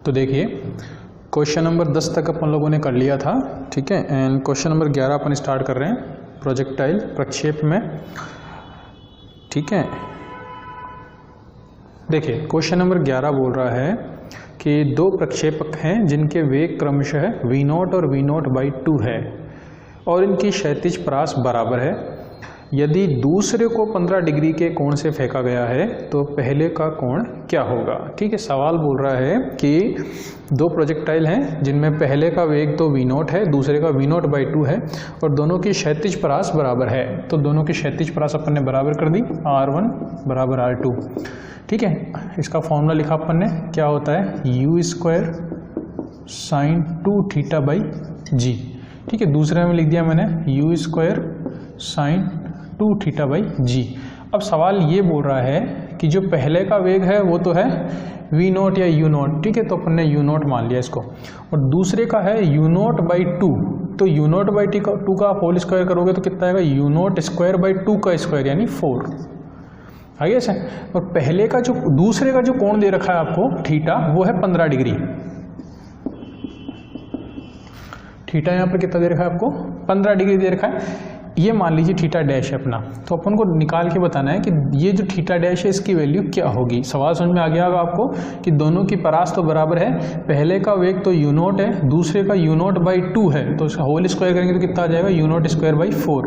तो देखिए question number 10 तक अपन लोगों ने कर लिया था, ठीक है। And question number 11 upon start कर रहे हैं प्रोजेक्टाइल प्रक्षेप में, ठीक है। देखिए क्वेश्चन नंबर 11 बोल रहा है कि दो प्रक्षेपक हैं जिनके वेग क्रमशः v0 और v0/2 है और इनकी क्षैतिज परास बराबर है। यदि दूसरे को 15 डिग्री के कोण से फेंका गया है तो पहले का कोण क्या होगा, ठीक है। सवाल बोल रहा है कि दो प्रोजेक्टाइल हैं जिनमें पहले का वेग तो v0 है, दूसरे का v0/2 है और दोनों की क्षैतिज परास बराबर है। तो दोनों की क्षैतिज परास अपन ने बराबर कर दी, r1 बराबर r2, ठीक है। इसका फॉर्मूला लिखा अपन ने, क्या होता है u² sin 2θ/g, ठीक है। दूसरे में लिख दिया मैंने u² sin 2θ/g। अब सवाल ये बोल रहा है कि जो पहले का वेग है वो तो है v0 या u0, ठीक है, तो अपन ने u0 मान लिया इसको, और दूसरे का है u0/2, तो u0/2 का होल स्क्वायर करोगे तो कितना आएगा, u0² का स्क्वायर यानी 4, आगे से। और पहले का जो दूसरे का जो कोण दे रखा है आपको थीटा, वो है 15 डिग्री। थीटा यहाँ पर कितना दे रखा है आपको, 15 डिग्री दे रखा है। ये मान लीजिए थीटा डैश है अपना, तो अपन को निकाल के बताना है कि ये जो थीटा डैश है इसकी वैल्यू क्या होगी। सवाल समझ में आ गया होगा आपको कि दोनों की परास तो बराबर है, पहले का वेग तो u0 है, दूसरे का u0/2 है, तो इसका होल स्क्वायर करेंगे तो कितना आ जाएगा, u0²/4।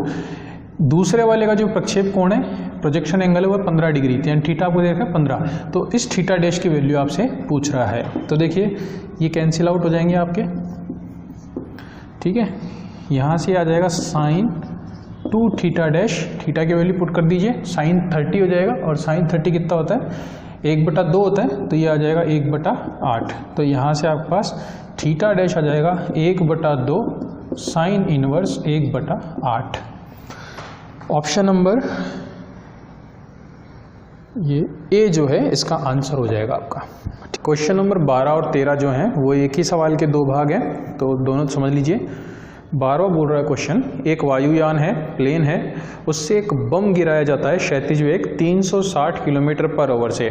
दूसरे वाले का जो प्रक्षेप कोण है, प्रोजेक्शन एंगल है, वो 15 डिग्री, यानी थीटा आपको देखा है 15, तो इस थीटा डैश की वैल्यू आपसे पूछ रहा है। तो देखिए ये कैंसिल आउट हो जाएंगे आपके, ठीक है। यहाँ से आ जाएगा sin 2θ डैश, थीटा की वैल्यू पुट कर दीजिए, sin 30 हो जाएगा, और sin 30 कितना होता है, 1/2 होता है, तो ये आ जाएगा 1/8। तो यहाँ से आपके पास थीटा डैश आ जाएगा 1/2 sin इनवर्स 1/8। ऑप्शन नंबर ये ए जो है इसका आंसर हो जाएगा आपका। क्वेश्चन नंबर 12 और 13 जो हैं वो एक ही सवाल के दो भाग हैं, तो दोनों समझ लीजिए। 12 बोल रहा है क्वेश्चन, एक वायुयान है, प्लेन है, उससे एक बम गिराया जाता है क्षैतिज वेग 360 km/h से।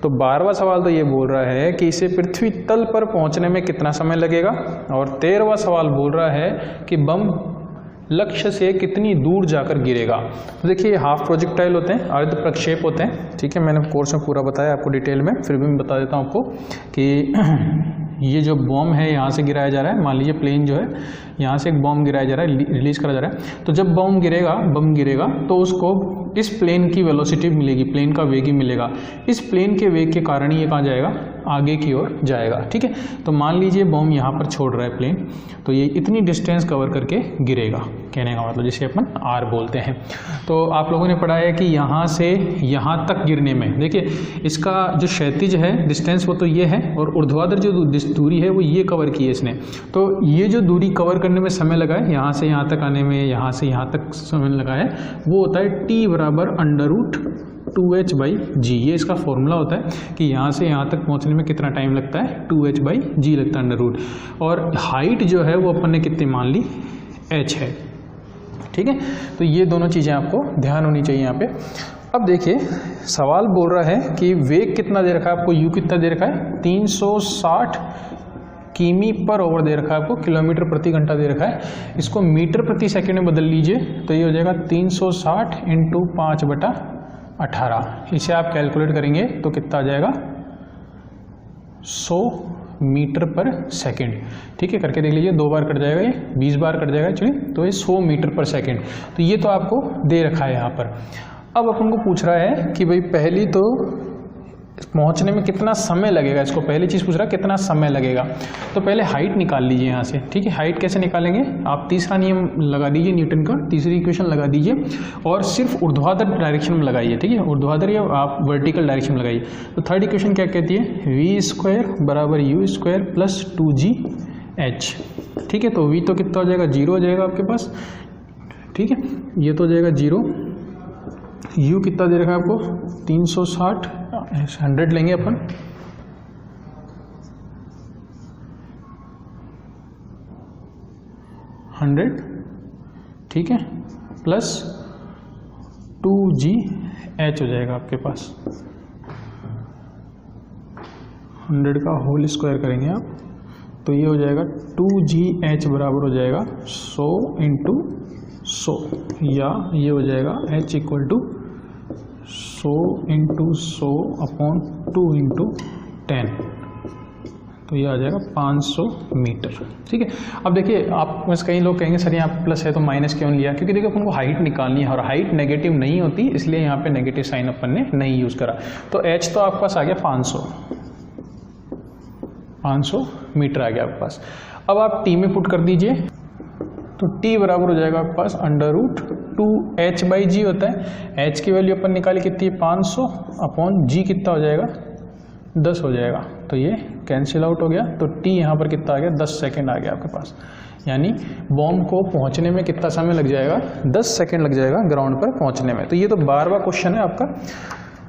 तो 12वां सवाल तो ये बोल रहा है कि इसे पृथ्वी तल पर पहुंचने में कितना समय लगेगा, और 13वां सवाल बोल रहा है कि बम लक्ष्य से कितनी दूर जाकर गिरेगा। तो देखिए हाफ प्रोजेक्टाइल होते हैं, अर्ध प्रक्षेप होते हैं, ठीक है। मैंने कोर्स में पूरा बताया आपको डिटेल में, फिर भी मैं बता देता हूँ आपको कि ये जो बॉम्ब है यहाँ से गिराया जा रहा है, मान लीजिए प्लेन जो है यहाँ से एक बॉम्ब गिराया जा रहा है, रिलीज करा जा रहा है। तो जब बम गिरेगा तो उसको इस प्लेन की वेलोसिटी मिलेगी, प्लेन का वेग ही मिलेगा। इस प्लेन के वेग के कारण ये कहाँ जाएगा, आगे की ओर जाएगा, ठीक है। तो मान लीजिए बम यहाँ पर छोड़ रहा है प्लेन, तो ये इतनी डिस्टेंस कवर करके गिरेगा, कहने का मतलब जिसे अपन आर बोलते हैं। तो आप लोगों ने पढ़ा है कि यहाँ से यहाँ तक गिरने में, देखिए इसका जो क्षैतिज है डिस्टेंस वो तो ये है, और ऊर्ध्वाधर जो दूरी है वो ये कवर की है इसने। तो ये जो दूरी कवर करने में समय लगा है, यहाँ से यहाँ तक आने में, यहाँ से यहाँ तक समय लगा है, वो होता है t बराबर √2h/g। ये इसका फॉर्मूला होता है कि यहाँ से यहाँ तक पहुँचने में कितना टाइम लगता है, 2h/g लगता है √। और हाइट जो है वो अपन ने कितनी मान ली, h है, ठीक है। तो ये दोनों चीज़ें आपको ध्यान होनी चाहिए यहाँ पे। अब देखिए सवाल बोल रहा है कि वेग कितना दे रखा है आपको, u कितना दे रखा है, 360 किमी/h दे रखा है आपको, किलोमीटर प्रति घंटा दे रखा है। इसको मीटर प्रति सेकंड में बदल लीजिए तो ये हो जाएगा 360 × 5/18। इसे आप कैलकुलेट करेंगे तो कितना आ जाएगा, 100 मीटर/सेकंड, ठीक है। करके देख लीजिए, 2 बार कट जाएगा, ये 20 बार कट जाएगा एक्चुअली, तो ये 100 मीटर/सेकंड। तो ये तो आपको दे रखा है यहाँ पर। अब अपन को पूछ रहा है कि भाई पहली तो पहुंचने में कितना समय लगेगा, इसको पहली चीज़ पूछ रहा है कितना समय लगेगा। तो पहले हाइट निकाल लीजिए यहाँ से, ठीक है। हाइट कैसे निकालेंगे, आप तीसरा नियम लगा दीजिए न्यूटन का, तीसरी इक्वेशन लगा दीजिए और सिर्फ ऊर्ध्वाधर डायरेक्शन में लगाइए, ठीक है। ऊर्ध्वाधर या आप वर्टिकल डायरेक्शन में लगाइए। तो थर्ड इक्वेशन क्या कहती है, v² बराबर u² प्लस 2gh, ठीक है। तो v तो कितना हो जाएगा, 0 हो जाएगा आपके पास, ठीक है। ये तो हो जाएगा 0, u कितना दे रखा है आपको, 360, 100 लेंगे अपन, 100, ठीक है, प्लस 2gh हो जाएगा आपके पास, 100 का होल स्क्वायर करेंगे आप तो ये हो जाएगा 2GH बराबर हो जाएगा 100 इंटू 100 या ये हो जाएगा H equal to 100 into 100 upon 2 into 10 तो ये आ जाएगा 500 मीटर। ठीक है। अब देखिए आप बस कई लोग कहेंगे सर यहाँ प्लस है तो माइनस क्यों लिया, क्योंकि देखिए अपन को हाइट निकालनी है और हाइट नेगेटिव नहीं होती इसलिए यहाँ पे नेगेटिव साइन अपन ने नहीं यूज़ करा। तो H तो आपके पास आ गया 500 मीटर आ गया आपके पास। अब आप T में पुट कर दीजिए तो T बराबर हो जाएगा आपके पास √2H/G होता है। H की वैल्यू अपन निकाली कितनी है 500 अपॉन G कितना हो जाएगा 10 हो जाएगा तो ये कैंसिल आउट हो गया। तो T यहाँ पर कितना आ गया 10 सेकेंड आ गया आपके पास, यानी बॉम्ब को पहुँचने में कितना समय लग जाएगा 10 सेकेंड लग जाएगा ग्राउंड पर पहुँचने में। तो ये तो 12वां क्वेश्चन है आपका।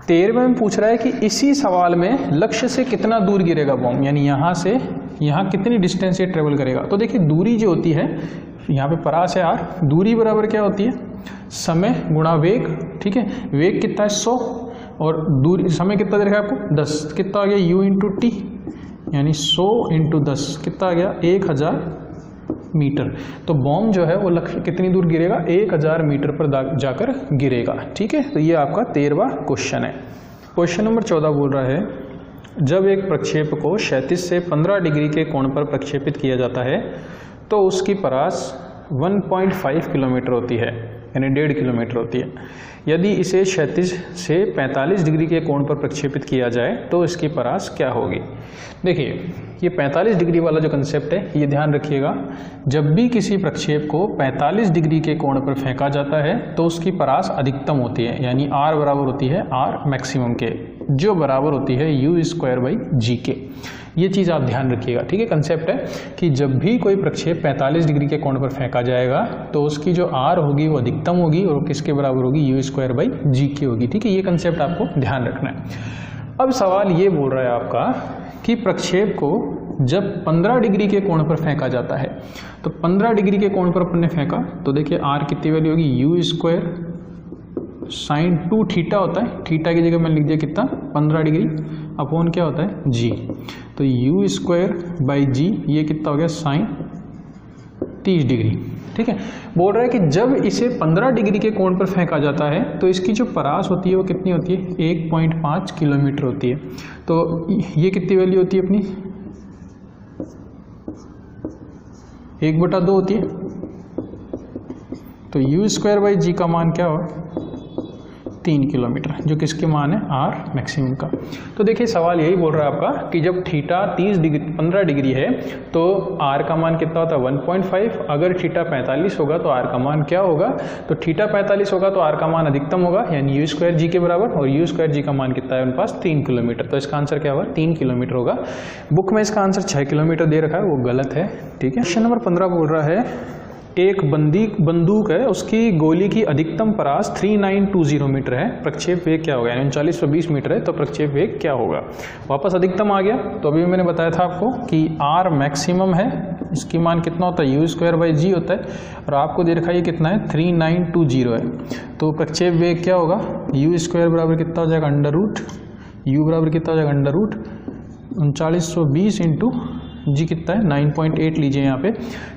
13वें में पूछ रहा है कि इसी सवाल में लक्ष्य से कितना दूर गिरेगा बॉम्ब, यानी यहाँ से यहाँ कितनी डिस्टेंस ये ट्रेवल करेगा। तो देखिए दूरी जो होती है यहाँ पे परास है r, दूरी बराबर क्या होती है समय गुणा वेग। ठीक है, वेग कितना है 100 और दूरी समय कितना दे रखा है आपको 10, कितना आ गया u इंटू टी, यानी 100 इंटू 10 कितना आ गया 1000 मीटर। तो बॉम्ब जो है वो लक्ष्य कितनी दूर गिरेगा 1000 मीटर पर जाकर गिरेगा। ठीक है, तो ये आपका 13वां क्वेश्चन है। क्वेश्चन नंबर 14 बोल रहा है जब एक प्रक्षेप को क्षैतिज से 15 डिग्री के कोण पर प्रक्षेपित किया जाता है तो उसकी परास 1.5 किलोमीटर होती है, यानी 1.5 किलोमीटर होती है। यदि इसे क्षैतिज से 45 डिग्री के कोण पर प्रक्षेपित किया जाए तो इसकी परास क्या होगी। देखिए ये 45 डिग्री वाला जो कंसेप्ट है ये ध्यान रखिएगा, जब भी किसी प्रक्षेप को 45 डिग्री के कोण पर फेंका जाता है तो उसकी परास अधिकतम होती है, यानी R बराबर होती है R मैक्सिमम के, जो बराबर होती है U²/G के। ये चीज़ आप ध्यान रखिएगा। ठीक है, कंसेप्ट है कि जब भी कोई प्रक्षेप 45 डिग्री के कोण पर फेंका जाएगा तो उसकी जो R होगी वो अधिकतम होगी और किसके बराबर होगी U²/G की होगी। ठीक है, ये कंसेप्ट आपको ध्यान रखना है। अब सवाल ये बोल रहा है आपका कि प्रक्षेप को जब 15 डिग्री के कोण पर फेंका जाता है तो 15 डिग्री के कोण पर अपन ने फेंका तो देखिए R कितनी वैल्यू होगी U²sin2θ होता है, थीटा की जगह मैं लिख दिया कितना 15 डिग्री अपॉन क्या होता है G, तो U²/G ये कितना हो गया sin 30 डिग्री। ठीक है, बोल रहा है कि जब इसे 15 डिग्री के कोण पर फेंका जाता है तो इसकी जो परास होती है वो कितनी होती है 1.5 किलोमीटर होती है। तो ये कितनी वैल्यू होती है अपनी 1/2 होती है। तो U²/G का मान क्या होगा 3 किलोमीटर, जो किसके मान है R मैक्सिमम का। तो देखिए सवाल यही बोल रहा है आपका कि जब थीटा 15 डिग्री है तो R का मान कितना होता है 1.5, अगर थीटा 45 होगा तो R का मान क्या होगा, तो थीटा 45 होगा तो R का मान अधिकतम होगा यानी U²G के बराबर, और U²G का मान कितना है उनके पास 3 किलोमीटर। तो इसका आंसर क्या होगा 3 किलोमीटर होगा। बुक में इसका आंसर 6 किलोमीटर दे रखा है, वो गलत है। ठीक है, क्वेश्चन नंबर 15 बोल रहा है एक बंदूक है, उसकी गोली की अधिकतम परास 3920 मीटर है, प्रक्षेप वेग क्या होगा, यानी 3920 मीटर है तो प्रक्षेप वेग क्या होगा। वापस अधिकतम आ गया, तो अभी मैंने बताया था आपको कि R मैक्सिमम है, इसकी मान कितना होता है U²/G होता है, और आपको दे रखा है कितना है 3920 है। तो प्रक्षेप वेग क्या होगा U² बराबर कितना हो जाएगा √U बराबर कितना हो जाएगा √3920 इंटू G कितना है 9.8 लीजिए यहाँ पे,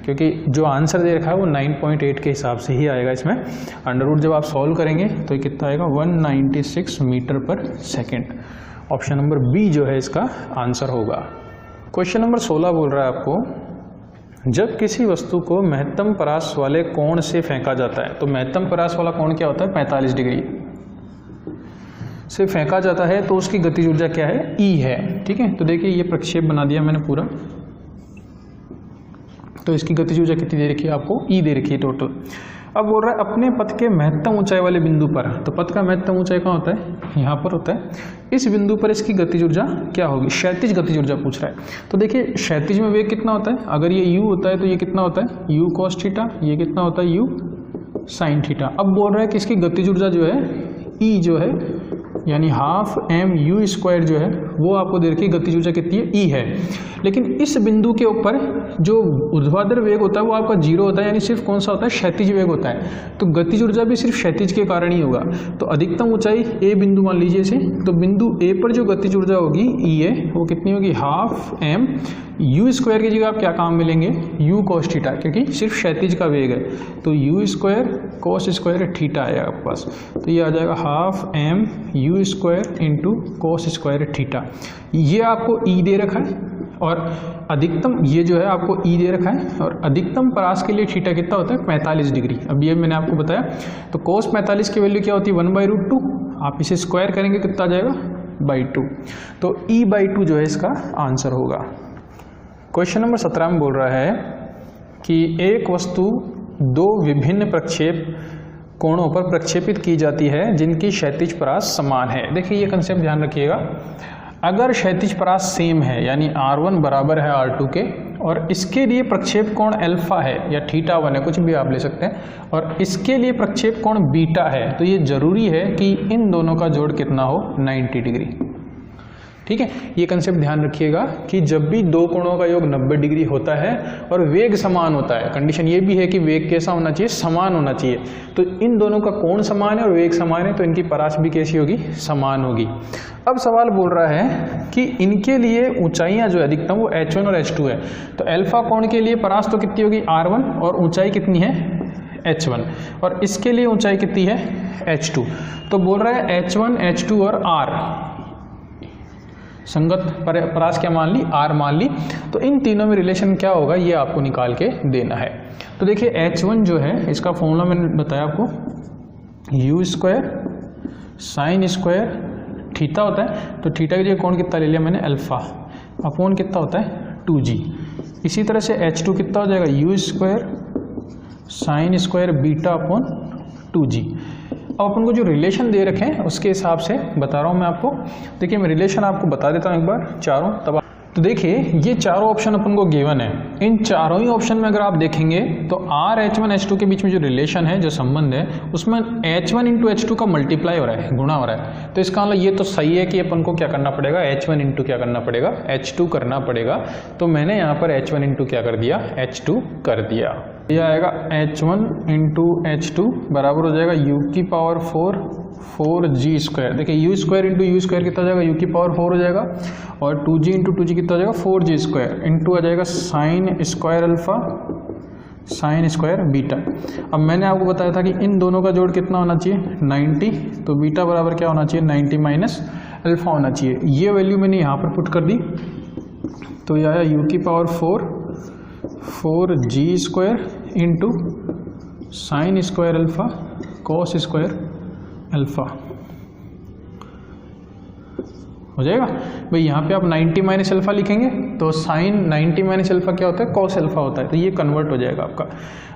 क्योंकि जो आंसर दे रखा है वो 9.8 के हिसाब से ही आएगा इसमें। अंडर जब आप सॉल्व करेंगे तो कितना आएगा 196 मीटर पर सेकेंड। ऑप्शन नंबर बी जो है इसका आंसर होगा। क्वेश्चन नंबर 16 बोल रहा है आपको जब किसी वस्तु को महत्तम परास वाले कोण से फेंका जाता है, तो महत्तम परास वाला कोण क्या होता है 45 डिग्री से फेंका जाता है तो उसकी गतिज ऊर्जा क्या है E है। ठीक है, तो देखिए ये प्रक्षेप बना दिया मैंने पूरा, तो इसकी गतिज ऊर्जा कितनी दे रखी है आपको E दे रखी है टोटल। अब बोल रहा है अपने पथ के महत्तम ऊंचाई वाले बिंदु पर, तो पथ का महत्तम ऊंचाई कहाँ होता है यहाँ पर होता है, इस बिंदु पर इसकी गतिज ऊर्जा क्या होगी, क्षैतिज गतिज ऊर्जा पूछ रहा है। तो देखिए क्षैतिज में वेग कितना होता है, अगर ये U होता है तो ये कितना होता है U cos θ, ये कितना होता है U sin θ। अब बोल रहा है कि इसकी गतिज ऊर्जा जो है E जो है यानी ½ mU² जो है वो आपको दे रखी है गतिज ऊर्जा कितनी है, ई है। लेकिन इस बिंदु के ऊपर जो ऊर्ध्वाधर वेग होता है वो आपका जीरो होता है, यानी सिर्फ कौन सा होता है, क्षैतिज वेग होता है। तो गतिज ऊर्जा भी सिर्फ क्षैतिज के कारण ही होगा। तो अधिकतम ऊंचाई ए बिंदु मान लीजिए इसे, तो बिंदु ए पर जो गतिज ऊर्जा होगी ई ए, वो कितनी होगी, हाफ एम यू स्क्वायर की जगह आप क्या काम मिलेंगे, यू कॉस थीटा, क्योंकि सिर्फ क्षैतिज का वेग है। तो u square cos square theta आएगा आपके पास। तो ये आ जाएगा half m u square into cos square theta. ये आपको ई दे रखा है और अधिकतम ये जो है आपको ई दे रखा है, और अधिकतम परास के लिए थीटा कितना होता है, 45 डिग्री। अब ये मैंने आपको बताया। तो cos 45 की वैल्यू क्या होती है, 1/√2। आप इसे स्क्वायर करेंगे कितना आ जाएगा, /2। तो E/2 जो है इसका आंसर होगा। क्वेश्चन नंबर 17 में बोल रहा है कि एक वस्तु दो विभिन्न प्रक्षेप कोणों पर प्रक्षेपित की जाती है जिनकी क्षैतिज परास समान है। देखिए ये कंसेप्ट ध्यान रखिएगा। अगर क्षैतिज परास सेम है, यानी R1 बराबर है R2 के, और इसके लिए प्रक्षेप कोण अल्फा है या θ1 है, कुछ भी आप ले सकते हैं, और इसके लिए प्रक्षेप कोण बीटा है, तो ये जरूरी है कि इन दोनों का जोड़ कितना हो, 90 डिग्री। ठीक है, ये कंसेप्ट ध्यान रखिएगा कि जब भी दो कोणों का योग 90 डिग्री होता है और वेग समान होता है, कंडीशन ये भी है कि वेग कैसा होना चाहिए, समान होना चाहिए। तो इन दोनों का कोण समान है और वेग समान है, तो इनकी परास भी कैसी होगी, समान होगी। अब सवाल बोल रहा है कि इनके लिए ऊंचाइयां जो है अधिकतम वो H1 और H2 है। तो अल्फा कोण के लिए परास तो कितनी होगी, R1, और ऊंचाई कितनी है, H1, और इसके लिए ऊंचाई कितनी है, H2। तो बोल रहा है H1, H2 और R संगत परास क्या मान ली, R मान ली। तो इन तीनों में रिलेशन क्या होगा, ये आपको निकाल के देना है। तो देखिए H1 जो है, इसका फॉर्मूला मैंने बताया आपको, you square sine square theta होता है। तो थीटा की जगह कोण कितना ले लिया मैंने, अल्फा, अपॉन कितना होता है, 2g। इसी तरह से H2 कितना हो जाएगा, you square sine square beta upon 2g। अब अपन को जो रिलेशन दे रखे हैं उसके हिसाब से बता रहा हूँ मैं आपको। देखिए मैं रिलेशन आपको बता देता हूँ एक बार चारों, तब तो देखिए ये चारों ऑप्शन अपन को गिवन है। इन चारों ही ऑप्शन में अगर आप देखेंगे तो R H1 H2 के बीच में जो रिलेशन है, जो संबंध है, उसमें H1 इंटू H2 का मल्टीप्लाई हो रहा है, गुणा हो रहा है। तो इसका मतलब ये तो सही है कि अपन को क्या करना पड़ेगा, H1 इंटू क्या करना पड़ेगा, H2 करना पड़ेगा। तो मैंने यहाँ पर H1 इंटू क्या कर दिया, H2 कर दिया। ये आएगा H1 इंटू H2 बराबर हो जाएगा u की पावर 4g स्क्वायर। देखिए you square into you square कितना हो जाएगा, u की पावर 4 हो जाएगा, और 2g इंटू 2g कितना हो जाएगा, 4g स्क्वायर, इंटू आ जाएगा sine square alpha sine square beta. अब मैंने आपको बताया था कि इन दोनों का जोड़ कितना होना चाहिए, 90। तो बीटा बराबर क्या होना चाहिए, 90 माइनस अल्फा होना चाहिए। ये वैल्यू मैंने यहाँ पर पुट कर दी। तो यह आया u की power 4g square into sine square alpha cos square alpha हो जाएगा। भाई यहाँ पे आप 90 माइनस अल्फा लिखेंगे तो साइन 90 माइनस अल्फा क्या होता है, कॉस अल्फा होता है। तो ये कन्वर्ट हो जाएगा आपका।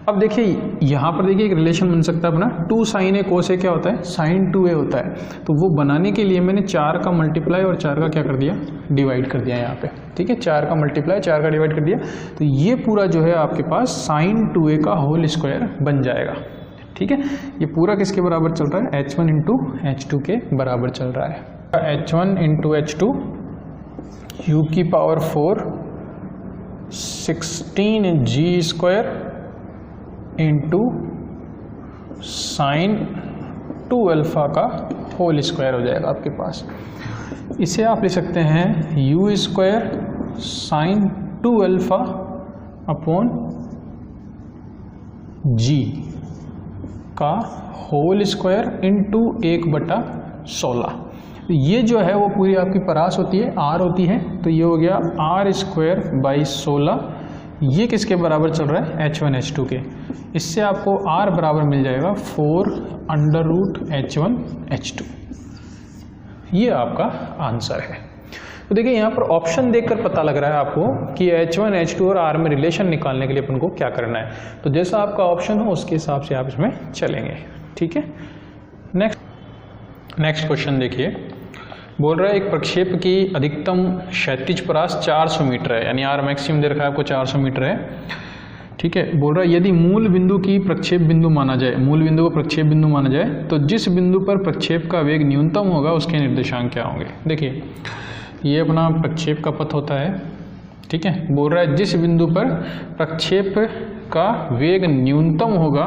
अब देखिए यहाँ पर देखिए एक रिलेशन बन सकता है अपना, 2 साइन ए कोस ए क्या होता है, साइन 2a होता है। तो वो बनाने के लिए मैंने 4 का मल्टीप्लाई और 4 का क्या कर दिया, डिवाइड कर दिया यहाँ पे। ठीक है, 4 का मल्टीप्लाई 4 का डिवाइड कर दिया। तो ये पूरा जो है आपके पास साइन 2a का होल स्क्वायर बन जाएगा। ठीक है, ये पूरा किसके बराबर चल रहा है, H1 इंटू H2 के बराबर चल रहा है। H1 इंटू H2 u की power 4 16g square into sine 2 alpha का होल स्क्वायर हो जाएगा आपके पास। इसे आप लिख सकते हैं u square sine 2 alpha upon g का होल स्क्वायर इंटू 1/16। ये जो है वो पूरी आपकी परास होती है, R होती है। तो ये हो गया R स्क्वायर बाई 16। ये किसके बराबर चल रहा है, H1 H2 के। इससे आपको R बराबर मिल जाएगा 4 अंडर रूट H1 H2। ये आपका आंसर है। तो देखिए यहाँ पर ऑप्शन देखकर पता लग रहा है आपको कि H1 H2 और R में रिलेशन निकालने के लिए अपन को क्या करना है। तो जैसा आपका ऑप्शन हो उसके हिसाब से आप इसमें चलेंगे। ठीक है, नेक्स्ट क्वेश्चन देखिए। बोल रहा है एक प्रक्षेप की अधिकतम क्षैतिज परास 400 मीटर है, यानी R मैक्सिमम दे रखा है आपको 400 मीटर है। ठीक है, बोल रहा है यदि मूल बिंदु की प्रक्षेप बिंदु माना जाए, मूल बिंदु को प्रक्षेप बिंदु माना जाए, तो जिस बिंदु पर प्रक्षेप का वेग न्यूनतम होगा उसके निर्देशांक क्या होंगे। देखिए ये अपना प्रक्षेप का पथ होता है, ठीक है। बोल रहा है जिस बिंदु पर प्रक्षेप का वेग न्यूनतम होगा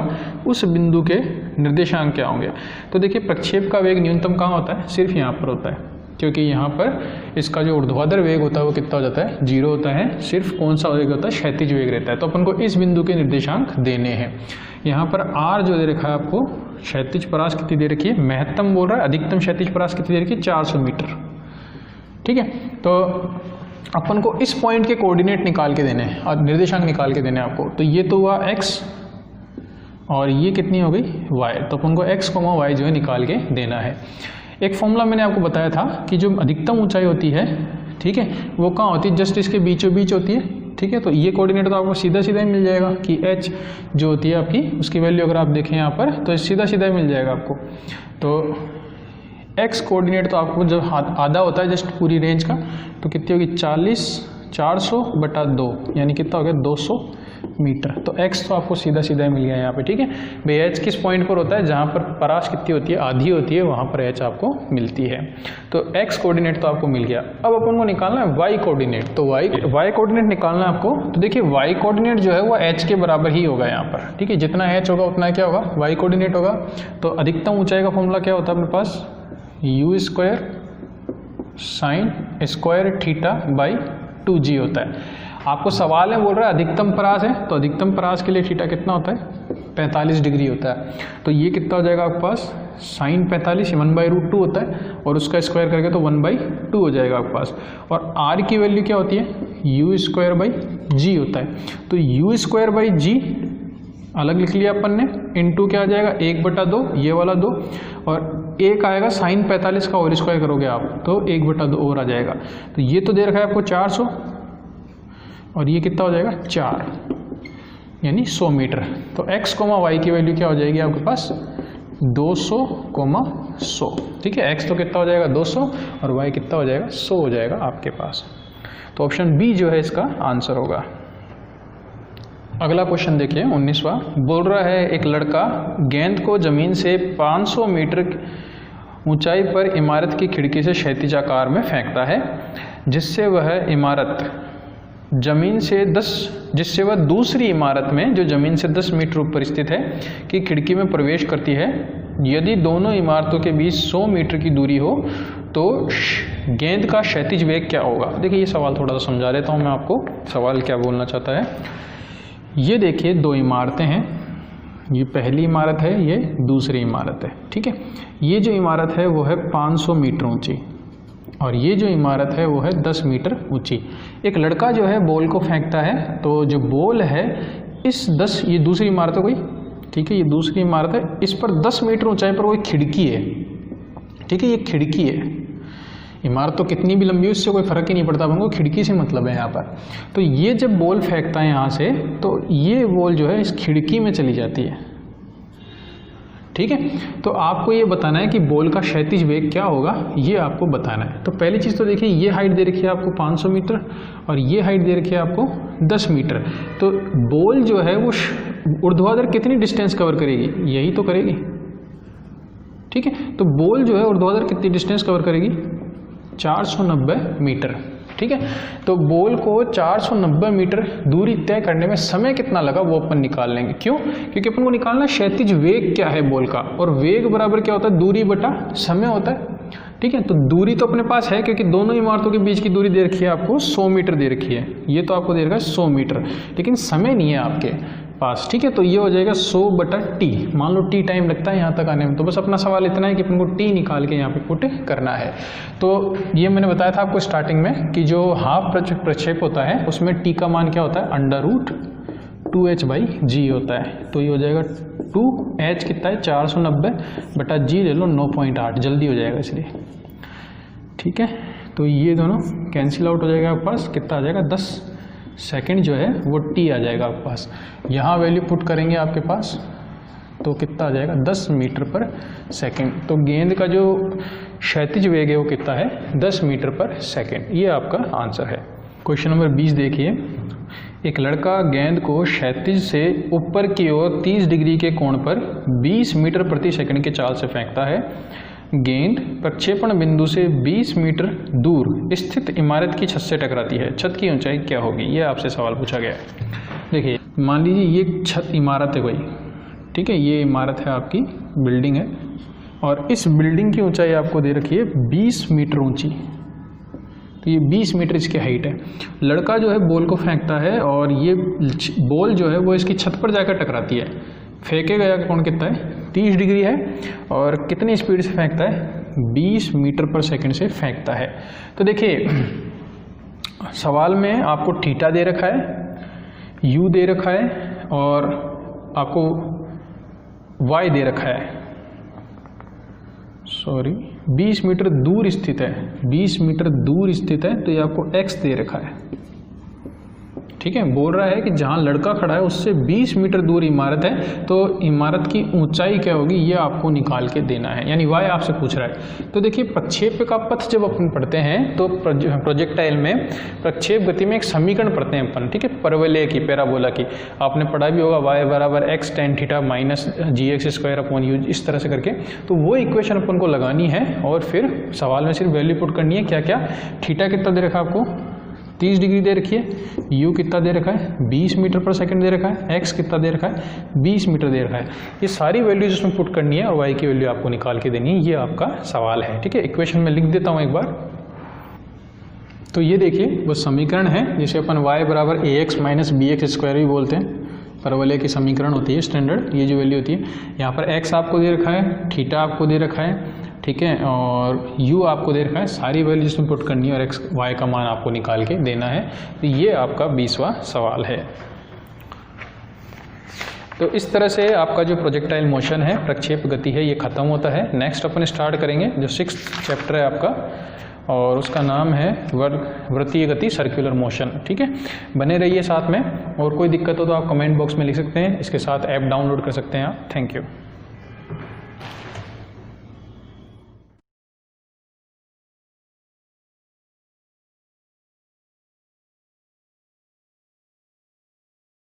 उस बिंदु के निर्देशांक क्या होंगे। तो देखिए प्रक्षेप का वेग न्यूनतम कहाँ होता है, सिर्फ यहाँ पर होता है, क्योंकि यहाँ पर इसका जो ऊर्ध्वाधर वेग होता है वो कितना हो जाता है, 0 होता है। सिर्फ कौन सा वेग होता है, क्षैतिज वेग रहता है। तो अपन को इस बिंदु के निर्देशांक देने हैं। यहाँ पर R जो दे रखा है आपको, क्षैतिज परास कितनी दे रखी है, महत्तम बोल रहा है, अधिकतम क्षैतिज परास कितनी दे रखी है, 400 मीटर, ठीक है। तो अपन को इस पॉइंट के कोऑर्डिनेट निकाल के देने हैं और निर्देशांक निकाल के देने हैं आपको। तो ये तो हुआ x और ये कितनी हो गई y। तो अपन को x, y जो है निकाल के देना है। एक फॉर्मूला मैंने आपको बताया था कि जो अधिकतम ऊंचाई होती है, ठीक है, वो कहाँ होती है, जस्ट इसके बीचों बीच होती है, ठीक है। तो ये कोऑर्डिनेट तो आपको सीधा सीधा ही मिल जाएगा कि h जो होती है आपकी, उसकी वैल्यू अगर आप देखें यहाँ पर तो सीधा सीधा ही मिल जाएगा आपको। तो x कोऑर्डिनेट तो आपको जब आधा होता है जस्ट पूरी रेंज का, तो कितनी होगी 400/2, यानी कितना हो गया 200 मीटर। तो x तो आपको सीधा सीधा ही मिल गया यहाँ पे, ठीक है भाई। h किस पॉइंट पर होता है, जहाँ पर परास कितनी होती है, आधी होती है, वहाँ पर h आपको मिलती है। तो x कोऑर्डिनेट तो आपको मिल गया। अब अपन को निकालना है y कोऑर्डिनेट। तो y कोऑर्डिनेट निकालना है आपको। तो देखिए y कोऑर्डिनेट जो है वो h के बराबर ही होगा यहाँ पर, ठीक है। जितना h होगा उतना क्या होगा, y कोऑर्डिनेट होगा। तो अधिकतम ऊंचाई का फॉर्मूला क्या होता है अपने पास, u² sin square theta by 2g होता है। आपको सवाल है, बोल रहा है अधिकतम परास है, तो अधिकतम परास के लिए थीटा कितना होता है, 45 डिग्री होता है। तो ये कितना हो जाएगा आपके पास, साइन 45 1/√2 होता है, और उसका स्क्वायर करके तो 1/2 हो जाएगा आपके पास। और r की वैल्यू क्या होती है, u²/g होता है। तो u²/g अलग लिख लिया अपन ने, इनटू क्या आ जाएगा 1/2, ये वाला 2, और एक आएगा साइन 45 का और स्क्वायर करोगे आप तो 1/2 और आ जाएगा। तो ये तो दे रखा है आपको 400, और ये कितना हो जाएगा 4, यानी 100 मीटर। तो x, y की वैल्यू क्या हो जाएगी आपके पास, 200, 100, ठीक है। x तो कितना हो जाएगा 200 और y कितना हो जाएगा 100 हो जाएगा आपके पास। तो ऑप्शन बी जो है इसका आंसर होगा। अगला क्वेश्चन देखिए 19वां। बोल रहा है एक लड़का गेंद को जमीन से 500 मीटर ऊंचाई पर इमारत की खिड़की से क्षैतिज आकार में फेंकता है, जिससे वह दूसरी इमारत में जो जमीन से 10 मीटर ऊपर स्थित है की खिड़की में प्रवेश करती है। यदि दोनों इमारतों के बीच 100 मीटर की दूरी हो तो गेंद का क्षैतिज वेग क्या होगा। देखिए ये सवाल थोड़ा सा समझा देता हूँ मैं आपको, सवाल क्या बोलना चाहता है। ये देखिए दो इमारतें हैं, ये पहली इमारत है, ये दूसरी इमारत है, ठीक है। ये जो इमारत है वो है 500 मीटर ऊंची, और ये जो इमारत है वो है 10 मीटर ऊंची। एक लड़का जो है बॉल को फेंकता है, तो जो बॉल है इस 10, ये दूसरी इमारत है कोई, ठीक है, ये दूसरी इमारत है, इस पर 10 मीटर ऊंचाई पर कोई खिड़की है, ठीक है, ये खिड़की है। इमारत तो कितनी भी लंबी है उससे कोई फर्क ही नहीं पड़ता, हमको खिड़की से मतलब है यहाँ पर। तो ये जब बॉल फेंकता है यहाँ से, तो ये बॉल जो है इस खिड़की में चली जाती है, ठीक है। तो आपको ये बताना है कि बॉल का क्षैतिज वेग क्या होगा, ये आपको बताना है। तो पहली चीज़ तो देखिए ये हाइट दे रखी है आपको 500 मीटर, और ये हाइट दे रखी है आपको 10 मीटर। तो बॉल जो है वो ऊर्ध्वाधर कितनी डिस्टेंस कवर करेगी, यही तो करेगी, ठीक है। तो बॉल जो है ऊर्ध्वाधर कितनी डिस्टेंस कवर करेगी, 490 मीटर, ठीक है। तो बॉल को 490 मीटर दूरी तय करने में समय कितना लगा वो अपन निकाल लेंगे। क्यों, क्योंकि अपन को निकालना क्षैतिज वेग क्या है बॉल का, और वेग बराबर क्या होता है, दूरी बटा समय होता है, ठीक है। तो दूरी तो अपने पास है, क्योंकि दोनों इमारतों के बीच की दूरी दे रखी है आपको 100 मीटर दे रखी है, ये तो आपको दे रखा है 100 मीटर, लेकिन समय नहीं है आपके पास, ठीक है। तो ये हो जाएगा 100/t, मान लो t टाइम लगता है यहाँ तक आने में। तो बस अपना सवाल इतना है कि अपन को t निकाल के यहाँ पे पुट करना है। तो ये मैंने बताया था आपको स्टार्टिंग में कि जो हाफ प्रक्षेप होता है उसमें t का मान क्या होता है, √2h/g होता है। तो ये हो जाएगा 2h कितना है 490/g ले लो 9.8, जल्दी हो जाएगा इसलिए, ठीक है। तो ये दोनों कैंसिल आउट हो जाएगा आपके पास, कितना आ जाएगा 10 सेकंड जो है वो t आ जाएगा आपके पास। यहाँ वैल्यू पुट करेंगे आपके पास तो कितना आ जाएगा 10 मीटर पर सेकंड। तो गेंद का जो क्षैतिज वेग है वो कितना है 10 मीटर पर सेकंड, ये आपका आंसर है। क्वेश्चन नंबर 20 देखिए। एक लड़का गेंद को क्षैतिज से ऊपर की ओर 30 डिग्री के कोण पर 20 मीटर प्रति सेकंड के चाल से फेंकता है। गेंद प्रक्षेपण बिंदु से 20 मीटर दूर स्थित इमारत की छत से टकराती है, छत की ऊंचाई क्या होगी? ये आपसे सवाल पूछा गया है। देखिए मान लीजिए ये छत इमारत है कोई, ठीक है, ये इमारत है आपकी, बिल्डिंग है, और इस बिल्डिंग की ऊंचाई आपको दे रखी है 20 मीटर ऊंची, तो ये 20 मीटर इसकी हाइट है। लड़का जो है बॉल को फेंकता है और ये बॉल जो है वो इसकी छत पर जाकर टकराती है। फेंके गया कोण कितना है? 30 डिग्री है, और कितनी स्पीड से फेंकता है? 20 मीटर पर सेकंड से फेंकता है। तो देखिए सवाल में आपको थीटा दे रखा है, यू दे रखा है, और आपको वाई दे रखा है, 20 मीटर दूर स्थित है, 20 मीटर दूर स्थित है, तो ये आपको एक्स दे रखा है, ठीक है। बोल रहा है कि जहां लड़का खड़ा है उससे 20 मीटर दूर इमारत है, तो इमारत की ऊंचाई क्या होगी ये आपको निकाल के देना है, यानी वाई आपसे पूछ रहा है। तो देखिए प्रक्षेप का पथ जब अपन पढ़ते हैं तो प्रोजेक्टाइल में प्रक्षेप गति में एक समीकरण पढ़ते हैं अपन, ठीक है, परवलय की, पैराबोला की, आपने पढ़ा भी होगा, वाई बराबर x tan theta minus g x square upon u, इस तरह से करके। तो वो इक्वेशन अपन को लगानी है और फिर सवाल में सिर्फ वैल्यू पुट करनी है, क्या क्या, थीटा कितना दे रखा है आपको? 30 डिग्री दे रखी है, यू कितना दे रखा है? 20 मीटर पर सेकंड दे रखा है, एक्स कितना दे रखा है? 20 मीटर दे रखा है। ये सारी वैल्यूज इसमें पुट करनी है और वाई की वैल्यू आपको निकाल के देनी है, ये आपका सवाल है, ठीक है। इक्वेशन में लिख देता हूँ एक बार। तो ये देखिए वो समीकरण है जिसे अपन y बराबर a x minus b x square भी बोलते हैं, परवलय की समीकरण होती है स्टैंडर्ड, ये जो वैल्यू होती है। यहाँ पर x आपको दे रखा है, थीटा आपको दे रखा है, ठीक है, और u आपको दे रखा है, सारी वैल्यू जिसमें पुट करनी है और x y का मान आपको निकाल के देना है। तो ये आपका 20वां सवाल है। तो इस तरह से आपका जो प्रोजेक्टाइल मोशन है, प्रक्षेप गति है, ये खत्म होता है। नेक्स्ट अपन स्टार्ट करेंगे जो 6th चैप्टर है आपका, और उसका नाम है वृत्तीय गति, सर्कुलर मोशन, ठीक है। बने रहिए साथ में, और कोई दिक्कत हो तो आप कमेंट बॉक्स में लिख सकते हैं, इसके साथ ऐप डाउनलोड कर सकते हैं आप। Thank you.